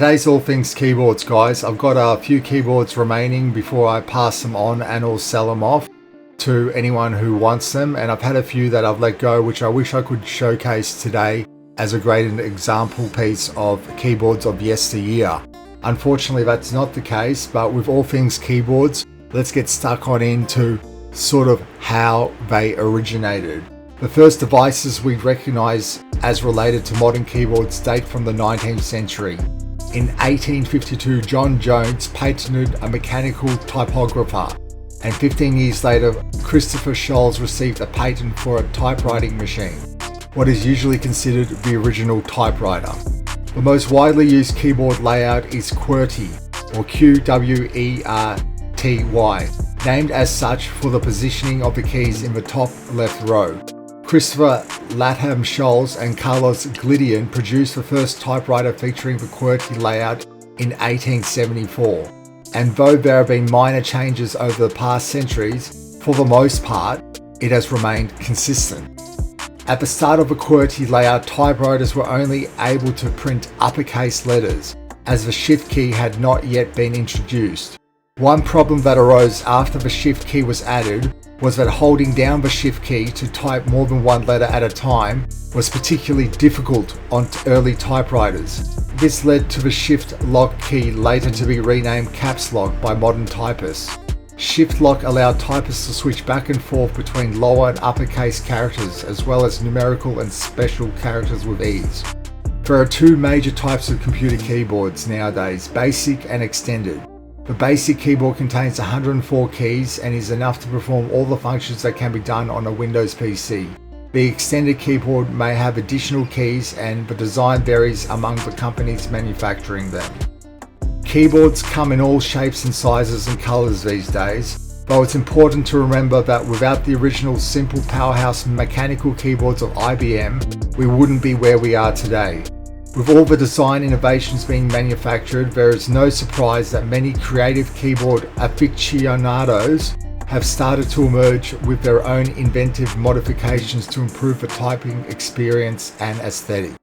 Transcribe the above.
Today's all things keyboards, guys. I've got a few keyboards remaining before I pass them on and or sell them off to anyone who wants them, and I've had a few that I've let go which I wish I could showcase today as a great example piece of keyboards of yesteryear. Unfortunately, that's not the case, but with all things keyboards, let's get stuck on into sort of how they originated. The first devices we recognize as related to modern keyboards date from the 19th century. In 1852, John Jones patented a mechanical typographer, and 15 years later, Christopher Scholes received a patent for a typewriting machine, what is usually considered the original typewriter. The most widely used keyboard layout is QWERTY, or QWERTY, named as such for the positioning of the keys in the top left row. Christopher Latham Scholes and Carlos Glidian produced the first typewriter featuring the QWERTY layout in 1874. And though there have been minor changes over the past centuries, for the most part, it has remained consistent. At the start of the QWERTY layout, typewriters were only able to print uppercase letters, as the shift key had not yet been introduced. One problem that arose after the shift key was added was that holding down the shift key to type more than one letter at a time was particularly difficult on early typewriters. This led to the shift lock key later to be renamed caps lock by modern typists. Shift lock allowed typists to switch back and forth between lower and uppercase characters as well as numerical and special characters with ease. There are two major types of computer keyboards nowadays, basic and extended. The basic keyboard contains 104 keys and is enough to perform all the functions that can be done on a Windows PC. The extended keyboard may have additional keys, and the design varies among the companies manufacturing them. Keyboards come in all shapes and sizes and colors these days, though it's important to remember that without the original simple powerhouse mechanical keyboards of IBM, we wouldn't be where we are today. With all the design innovations being manufactured, there is no surprise that many creative keyboard aficionados have started to emerge with their own inventive modifications to improve the typing experience and aesthetic.